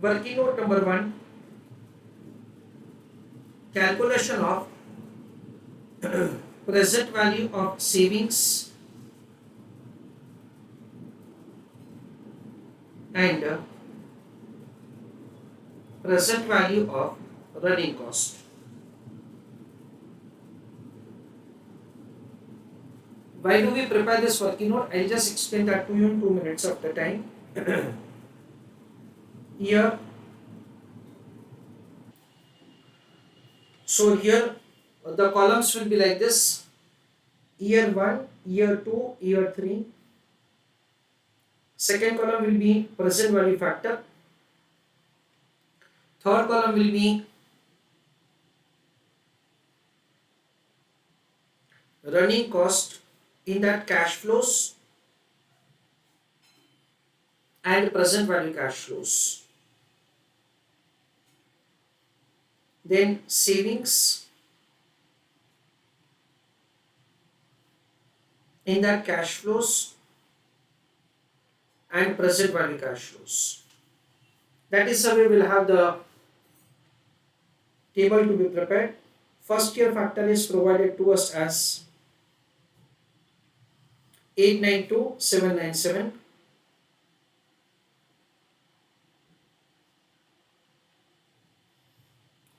Working note number 1, calculation of present value of savings and present value of running cost. Why do we prepare this working note? I'll just explain that to you in 2 minutes of the time. Here, so here the columns will be like this: year 1, year 2, year 3. Second column will be present value factor. Third column will be running cost, in that cash flows and present value cash flows. Then savings, in that cash flows and present value cash flows. That is how we will have the table to be prepared. First year factor is provided to us as 892,797.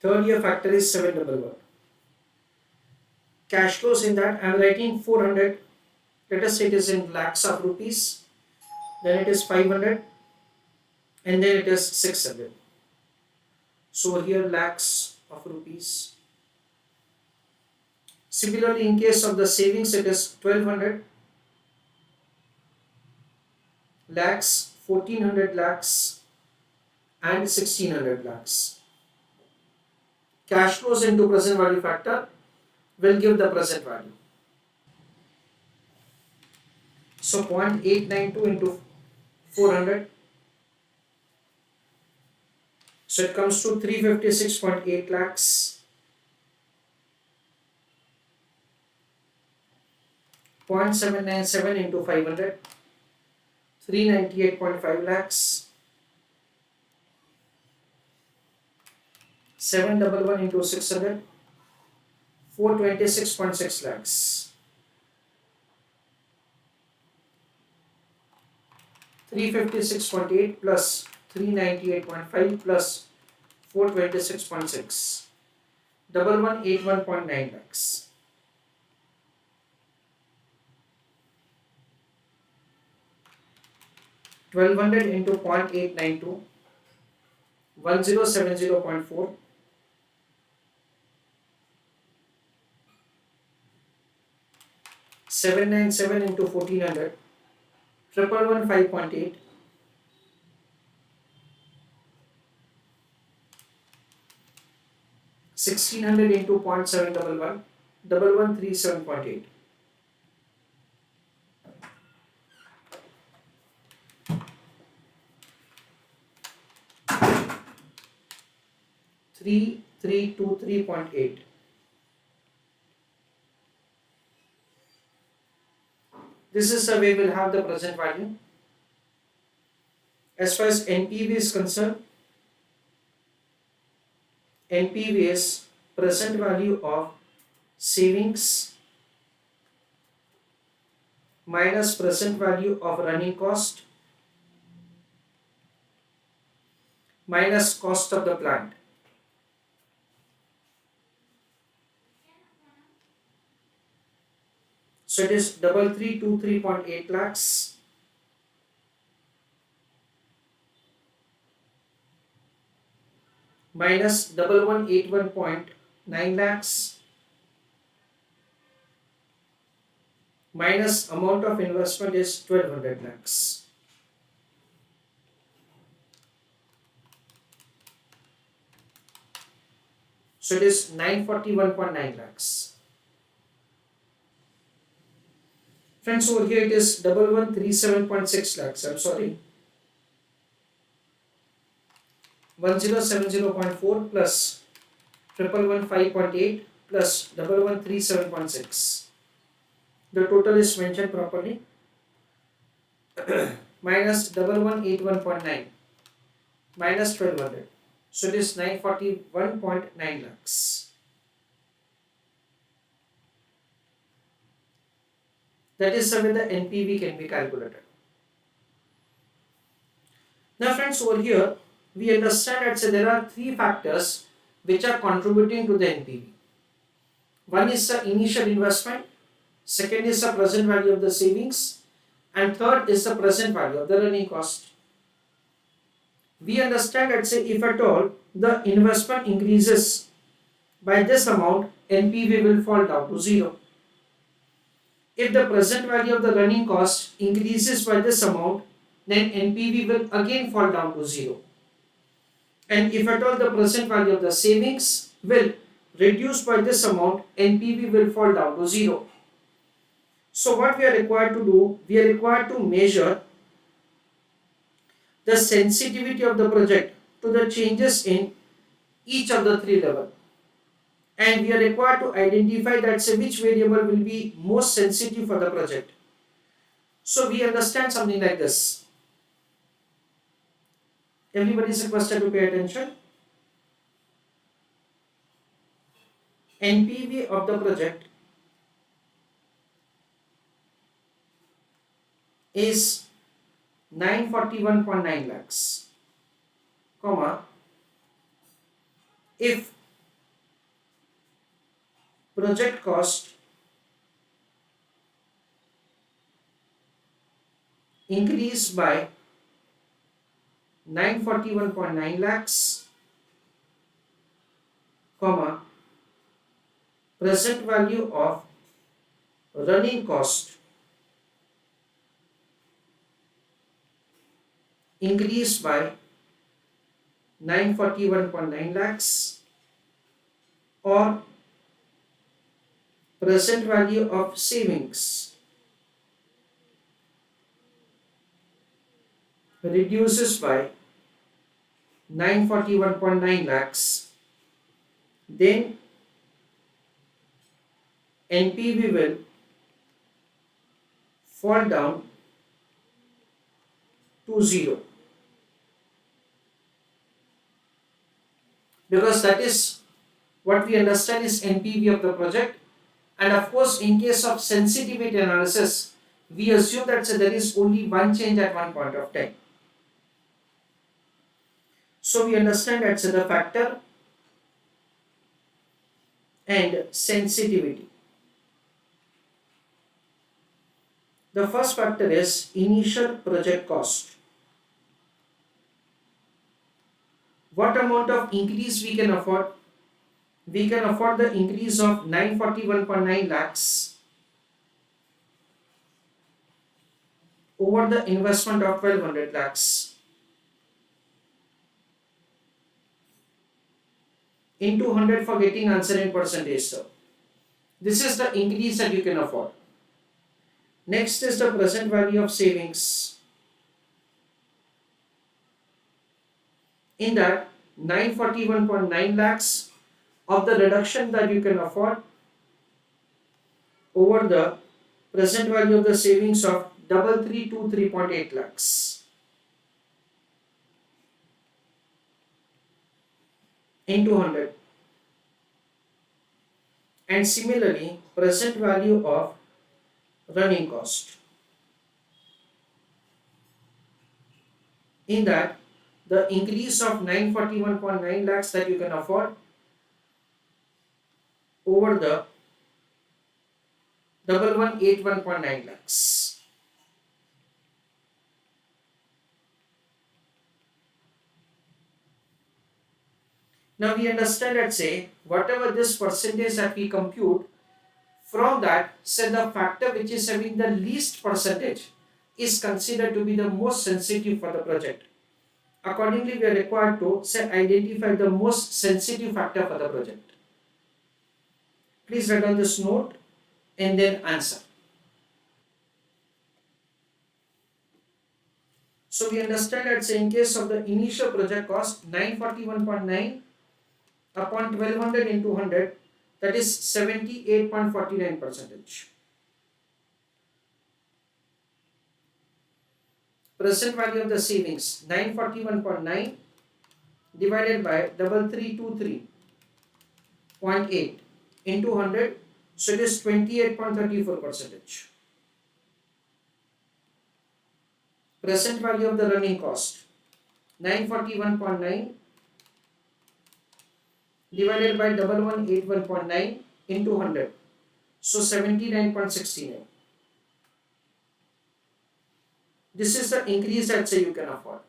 Third year factor is 711. Cash flows, in that I am writing 400. Let us say it is in lakhs of rupees. Then it is 500. And then it is 600. So here lakhs of rupees. Similarly, in case of the savings, it is 1200 lakhs, 1400 lakhs, and 1600 lakhs. Cash flows into present value factor will give the present value. So 0.892 into 400. So it comes to 356.8 lakhs. 0.797 into 500. 398.5 lakhs. 711 into 600. 426.6 lakhs. 356.8 plus 398.5 plus 426.6. 1181.9 lakhs. $1,200 into 0.892, 1070.4, 797 into 1400, 1115.8, 1600 into 0.711, 1137.8. Three 323.8. This is the way we'll have the present value. As far as NPV is concerned, NPV is present value of savings minus present value of running cost minus cost of the plant. So it is 3323.8 lakhs minus 1181.9 lakhs minus amount of investment is 1200 lakhs. So it is 941.9 lakhs. Friends, over here it is 1137.6 lakhs. I'm sorry. 1070.4 plus 1115.8 plus 1137.6. The total is mentioned properly. Minus 1181.9. minus 1200. So it is 941.9 lakhs. That is the way the NPV can be calculated. Now friends, over here we understand that there are three factors which are contributing to the NPV. One is the initial investment, second is the present value of the savings, and third is the present value of the running cost. We understand that if at all the investment increases by this amount, NPV will fall down to 0. If the present value of the running cost increases by this amount, then NPV will again fall down to 0. And if at all the present value of the savings will reduce by this amount, NPV will fall down to 0. So what we are required to do, we are required to measure the sensitivity of the project to the changes in each of the three levels. And we are required to identify that which variable will be most sensitive for the project. So we understand something like this. Everybody is requested to pay attention. NPV of the project is 941.9 lakhs, comma, if project cost increased by 941.9 lakhs, comma, present value of running cost increased by 941.9 lakhs, or present value of savings reduces by 941.9 lakhs, then NPV will fall down to 0, because that is what we understand is NPV of the project. And of course, in case of sensitivity analysis, we assume that there is only one change at one point of time. So we understand that the factor and sensitivity. The first factor is initial project cost. What amount of increase we can afford? We can afford the increase of 941.9 lakhs over the investment of 1200 lakhs into 100 for getting answer in percentage. So this is the increase that you can afford. Next is the present value of savings. In that 941.9 lakhs of the reduction that you can afford over the present value of the savings of 3323.8 lakhs into 100. And similarly, present value of running cost. In that, the increase of 941.9 lakhs that you can afford over the 1181.9 lakhs. Now we understand that whatever this percentage that we compute, from that the factor which is having the least percentage is considered to be the most sensitive for the project. Accordingly, we are required to identify the most sensitive factor for the project. Please write down this note and then answer. So we understand that in case of the initial project cost, 941.9 upon 1200 into 100, that is 78.49%. Present value of the savings 941.9 divided by 3323.8 into 100, so it is 28.34%. Present value of the running cost 941.9 divided by 1181.9 into 100, so 79.69. This is the increase that say you can afford.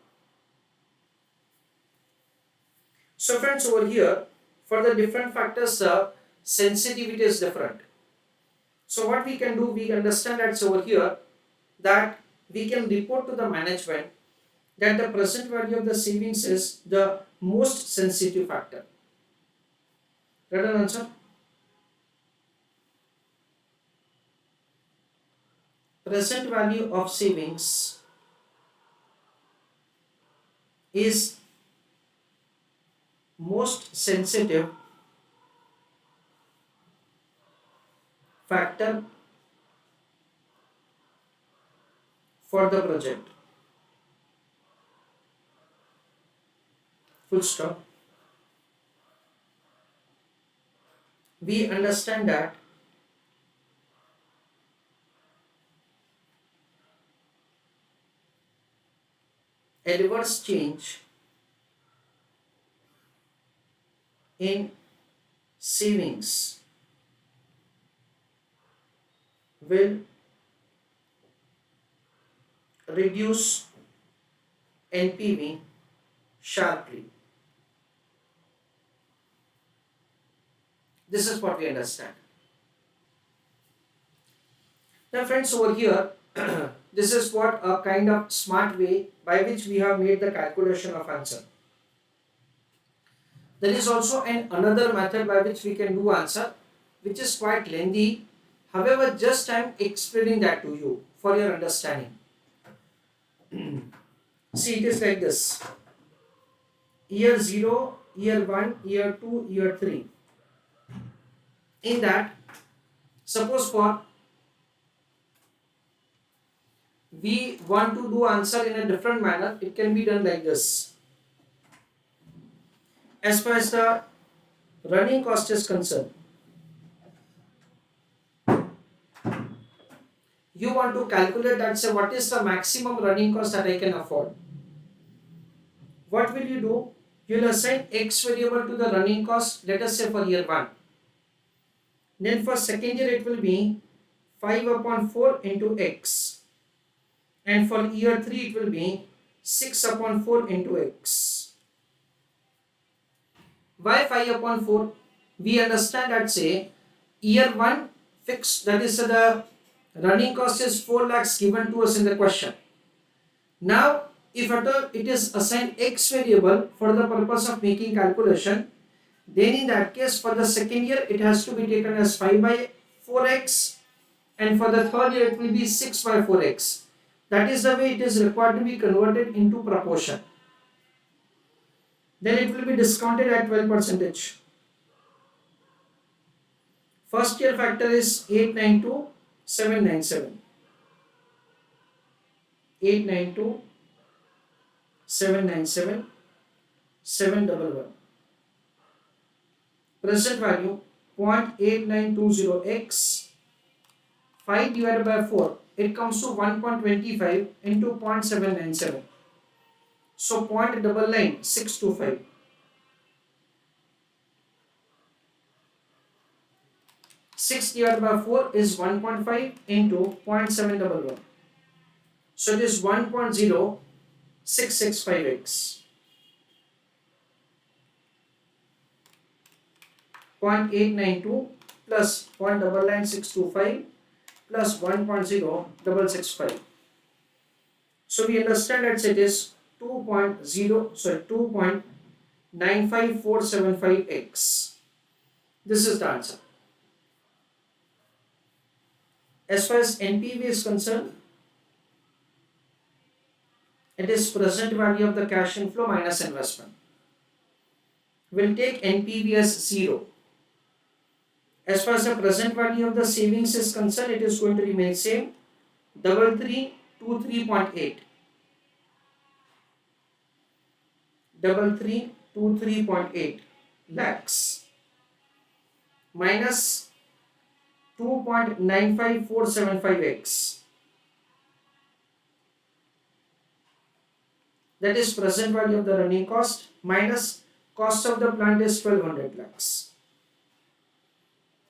So friends, over here for the different factors the sensitivity is different. So what we can do, we understand that over here that we can report to the management that the present value of the savings is the most sensitive factor. Right answer? Present value of savings is most sensitive factor for the project. Full stop. We understand that adverse change in savings will reduce NPV sharply. This is what we understand. Now friends, over here this is what a kind of smart way by which we have made the calculation of answer. There is also another method by which we can do answer, which is quite lengthy. However, just I am explaining that to you for your understanding. See, it is like this: year 0, year 1, year 2, year 3. In that, suppose for we want to do answer in a different manner, it can be done like this. As far as the running cost is concerned, you want to calculate that, say what is the maximum running cost that I can afford. What will you do? You will assign x variable to the running cost, let us say for year 1. Then for second year it will be 5 upon 4 into x. And for year 3 it will be 6 upon 4 into x. Why 5 upon 4? We understand that say year 1 fixed, that is the running cost is 4 lakhs given to us in the question. Now if at all it is assigned x variable for the purpose of making calculation, then in that case for the second year it has to be taken as 5 by 4x, and for the third year it will be 6 by 4x. That is the way it is required to be converted into proportion. Then it will be discounted at 12%. First year factor is 892,797. 892,797, 711. Present value 0.8920x. 5 divided by 4, it comes to 1.25 into 0.797. So 0.99625. 6 divided by 4 is 1.5 into 0.711. So it is 1.0665x. 0.892 plus 0.99625 plus 1.0665. So we understand that it is 2.95475x. This is the answer. As far as NPV is concerned, it is present value of the cash inflow minus investment. We'll take NPV as 0. As far as the present value of the savings is concerned, it is going to remain same, 3323.8. 23.8 lakhs minus 2.95,475x, that is present value of the running cost, minus cost of the plant is 1200 lakhs.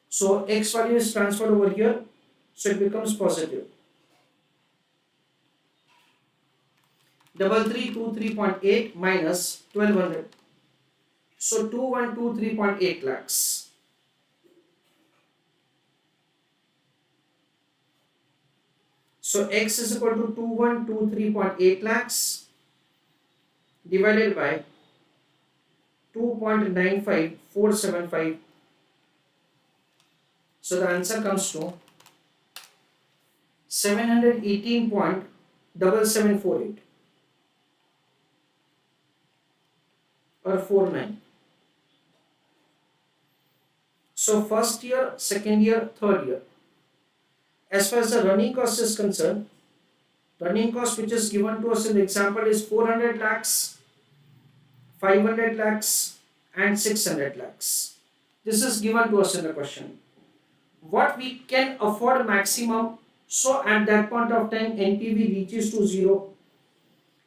So x value is transferred over here, so it becomes positive. 3323.8 minus 1200, so 2123.8 lakhs. So x is equal to 2123.8 lakhs divided by 2.95475. So the answer comes to 718.7748 or 49. So first year, second year, third year. As far as the running cost is concerned, running cost which is given to us in the example is 400 lakhs, 500 lakhs and 600 lakhs. This is given to us in the question. What we can afford maximum, so at that point of time NPV reaches to 0.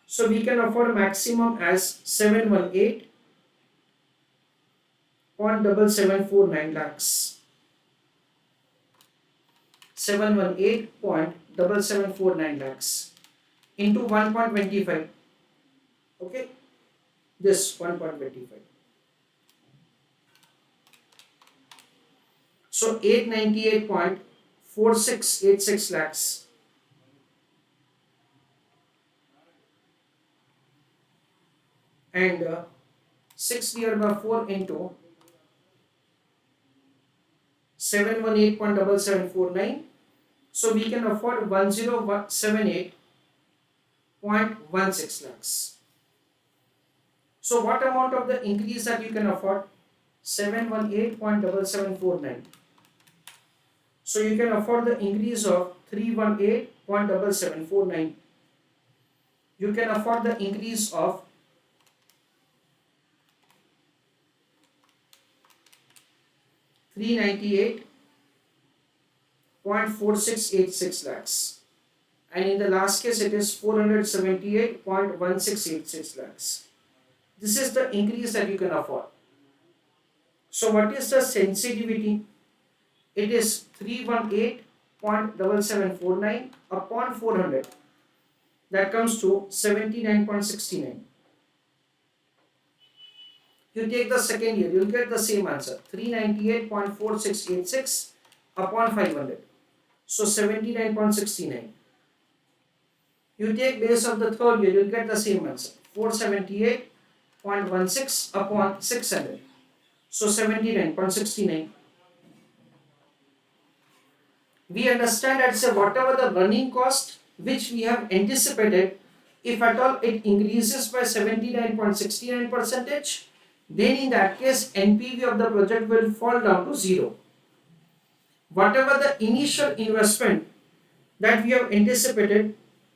So we can afford maximum as 718.7749 lakhs. 718.7749 lakhs into 1.25. Okay, this 1.25. So 898.4686 lakhs. And 6 divided by 4 into 718.7749. So we can afford 1078.16 lakhs. So what amount of the increase that you can afford? 718.7749. So you can afford the increase of 318.7749. You can afford the increase of 398.4686 lakhs. And in the last case it is 478.1686 lakhs. This is the increase that you can afford. So what is the sensitivity? It is 318.7749 upon 400. That comes to 79.69. You take the second year, you will get the same answer. 398.4686 upon 500. So 79.69. You take base of the third year, you will get the same answer. 478.16 upon 600. So 79.69. We understand that say whatever the running cost which we have anticipated, if at all it increases by 79.69%, then in that case NPV of the project will fall down to 0. Whatever the initial investment that we have anticipated,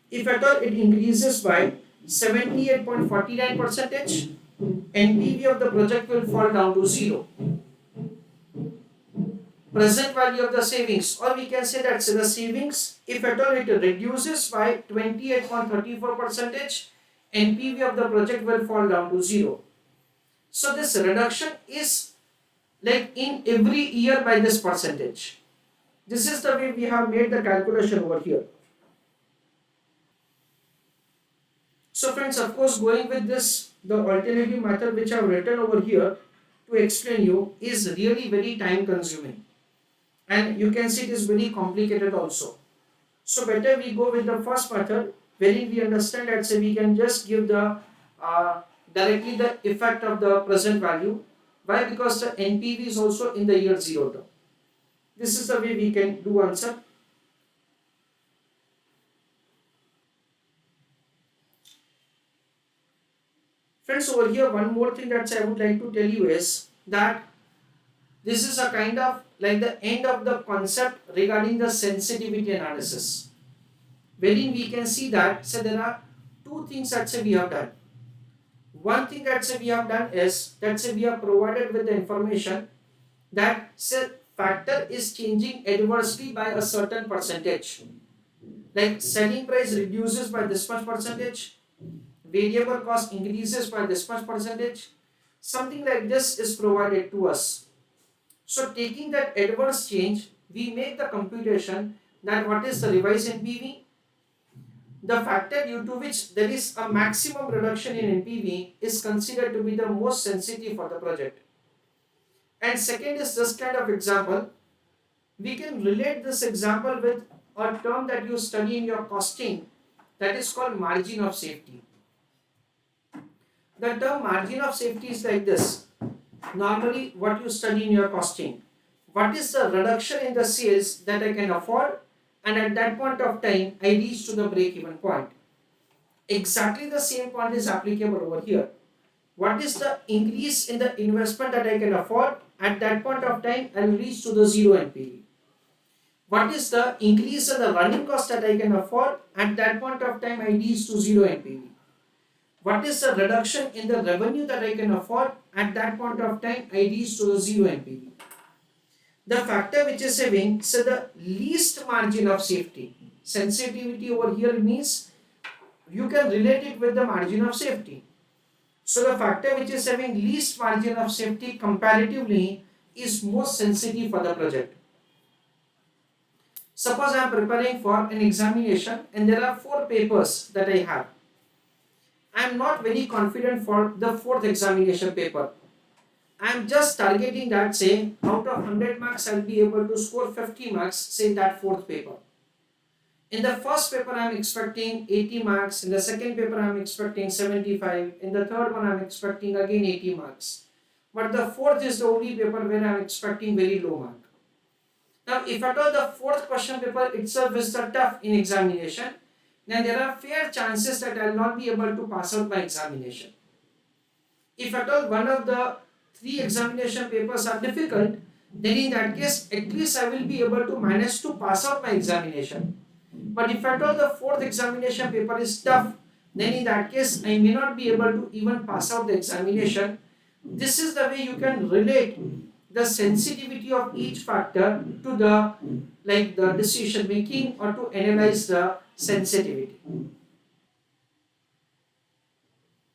if at all it increases by 78.49%, NPV of the project will fall down to 0. Present value of the savings, or we can say that the savings, if at all it reduces by 28.34%, NPV of the project will fall down to 0. So this reduction is like in every year by this percentage. This is the way we have made the calculation over here. So friends, of course, going with this, the alternative method which I have written over here to explain you is really very time consuming. And you can see it is very complicated also. So better we go with the first method, wherein we understand that say we can just give the directly the effect of the present value. Why? Because the NPV is also in the year 0 term. This is the way we can do answer. Friends, over here one more thing that I would like to tell you is that this is a kind of like the end of the concept regarding the sensitivity analysis, wherein we can see that say there are two things that say we have done. One thing that say we have done is that say we have provided with the information that say factor is changing adversely by a certain percentage. Like selling price reduces by this much percentage, variable cost increases by this much percentage. Something like this is provided to us. So taking that adverse change, we make the computation that what is the revised NPV, the factor due to which there is a maximum reduction in NPV is considered to be the most sensitive for the project. And second is this kind of example. We can relate this example with a term that you study in your costing that is called margin of safety. The term margin of safety is like this. Normally, what you study in your costing, what is the reduction in the sales that I can afford, and at that point of time I reach to the break even point. Exactly the same point is applicable over here. What is the increase in the investment that I can afford, at that point of time I will reach to the zero NPV. What is the increase in the running cost that I can afford, at that point of time I reach to zero NPV. What is the reduction in the revenue that I can afford, at that point of time I reach to the zero NPV. The factor which is saving, so the least margin of safety. Sensitivity over here means you can relate it with the margin of safety. So the factor which is having least margin of safety comparatively is most sensitive for the project. Suppose I am preparing for an examination and there are 4 papers that I have. I am not very confident for the 4th examination paper. I am just targeting that, say out of 100 marks I will be able to score 50 marks, say that 4th paper. In the first paper I am expecting 80 marks, in the second paper I am expecting 75, in the third one I am expecting again 80 marks. But the 4th is the only paper where I am expecting very low mark. Now if at all the 4th question paper itself is the tough in examination, then there are fair chances that I will not be able to pass out my examination. If at all one of the 3 examination papers are difficult, then in that case at least I will be able to manage to pass out my examination. But if at all the 4th examination paper is tough, then in that case I may not be able to even pass out the examination. This is the way you can relate the sensitivity of each factor to the decision making or to analyze the sensitivity.